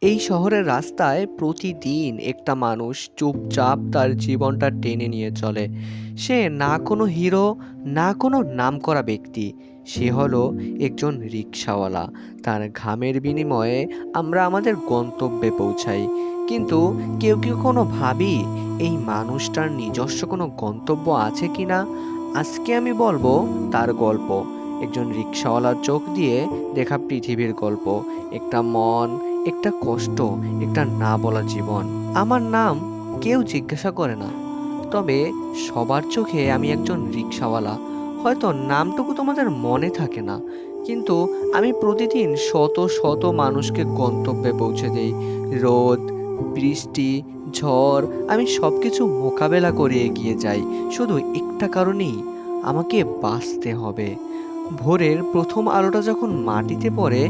এই শহরের রাস্তায় প্রতিদিন একটা মানুষ চুপচাপ তার জীবনটা টেনে নিয়ে চলে। সে না কোনো হিরো, না কোনো নামকরা ব্যক্তি। সে হলো একজন রিক্সাওয়ালা। তার ঘামের বিনিময়ে আমরা আমাদের গন্তব্যে পৌঁছাই। কিন্তু কেউ কেউ কোনো ভাবি এই মানুষটার নিজস্ব কোনো গন্তব্য আছে কিনা। আজকে আমি বলবো তার গল্প, একজন রিক্সাওয়ালার চোখ দিয়ে দেখা পৃথিবীর গল্প, একটা মন, একটা কষ্ট, একটা না বলা জীবন। আমার নাম কেউ জিজ্ঞাসা করে না, তবে সবার চোখে আমি একজন রিক্সাওয়ালা। হয়তো নামটুকু তোমাদের মনে থাকে না, কিন্তু আমি প্রতিদিন শত শত মানুষকে গন্তব্যে পৌঁছে দেই। রোদ, বৃষ্টি, ঝড়, আমি সব কিছু মোকাবেলা করে এগিয়ে যাই শুধু একটা কারণেই, আমাকে বাঁচতে হবে। ভোরের প্রথম আলোটা যখন মাটিতে পড়ে,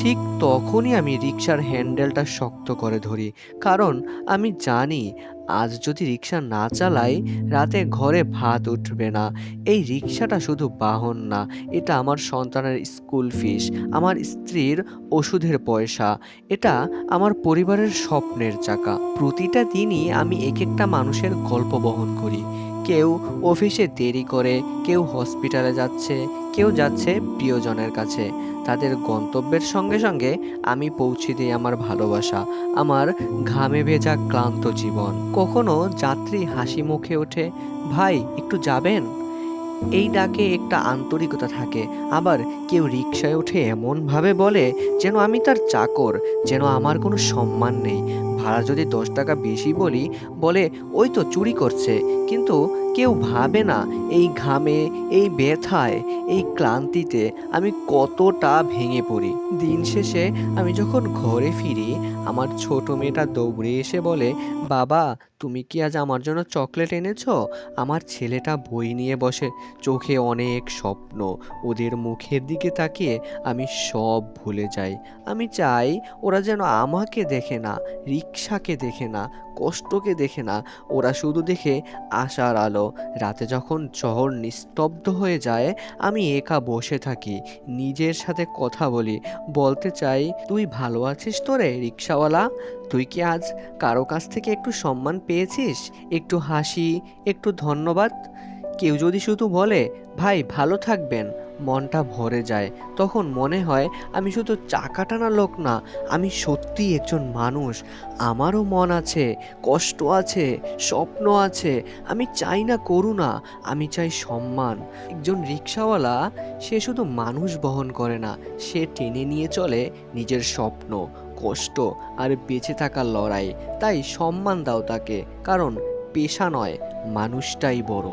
ঠিক তখনই আমি রিকশার হ্যান্ডেলটা শক্ত করে ধরি। কারণ আমি জানি আজ যদি রিকশা না চালাই, রাতে ঘরে ভাত উঠবে না। এই রিকশাটা শুধু বাহন না, এটা আমার সন্তানের স্কুল ফিস, আমার স্ত্রীর ওষুধের পয়সা, এটা আমার পরিবারের স্বপ্নের চাকা। প্রতিটা দিনই আমি এক একটা মানুষের গল্প বহন করি। কেউ অফিসে দেরি করে, কেউ হসপিটালে যাচ্ছে, কেউ যাচ্ছে প্রিয়জনের কাছে। তাদের গন্তব্যের সঙ্গে সঙ্গে আমি পৌঁছে দিই আমার ভালোবাসা, আমার ঘামে ভেজা ক্লান্ত জীবন। কখনো যাত্রী হাসি মুখে ওঠে, ভাই একটু যাবেন? এই ডাকে একটা আন্তরিকতা থাকে। আবার কেউ রিকশায় উঠে এমনভাবে বলে যেন আমি তার চাকর, যেন আমার কোনো সম্মান নেই। ভাড়া যদি 10 টাকা বেশি বলি, বলে ওই তো চুরি করছে। কিন্তু কেউ ভাবে না এই ঘামে, এই ব্যথায়, এই ক্লান্তিতে আমি কতটা ভেঙে পড়ি। দিন শেষে আমি যখন ঘরে ফিরি, আমার ছোট মেয়েটা দৌড়ে এসে বলে, বাবা তুমি কি আজ আমার জন্য চকলেট এনেছো? আমার ছেলেটা বই নিয়ে বসে, চোখে অনেক স্বপ্ন। ওদের মুখের দিকে তাকিয়ে আমি সব ভুলে যাই। আমি চাই ওরা যেন আমাকে দেখে না, রিক্সাকে দেখে না, কষ্টকে দেখে না, ওরা শুধু দেখে আশার আলো। রাতে যখন শহর নিস্তব্ধ হয়ে যায়, আমি একা বসে থাকি, নিজের সাথে কথা বলি, বলতে চাই, তুই ভালো আছিস তো রে রিক্সাওয়ালা? তুই কি আজ কারো কাছ থেকে একটু সম্মান পেয়েছিস? একটু হাসি, একটু ধন্যবাদ? কেউ যদি শুধু বলে ভাই ভালো থাকবেন, মনটা ভরে যায়। তখন মনে হয় আমি শুধু চাকা টানা লোক না, আমি সত্যিই একজন মানুষ। আমারও মন আছে, কষ্ট আছে, স্বপ্ন আছে। আমি চাই না করুণা, আমি চাই সম্মান। একজন রিক্সাওয়ালা, সে শুধু মানুষ বহন করে না, সে টেনে নিয়ে চলে নিজের স্বপ্ন, কষ্ট আর বেঁচে থাকার লড়াই। তাই সম্মান দাও তাকে, কারণ পেশা নয়, মানুষটাই বড়।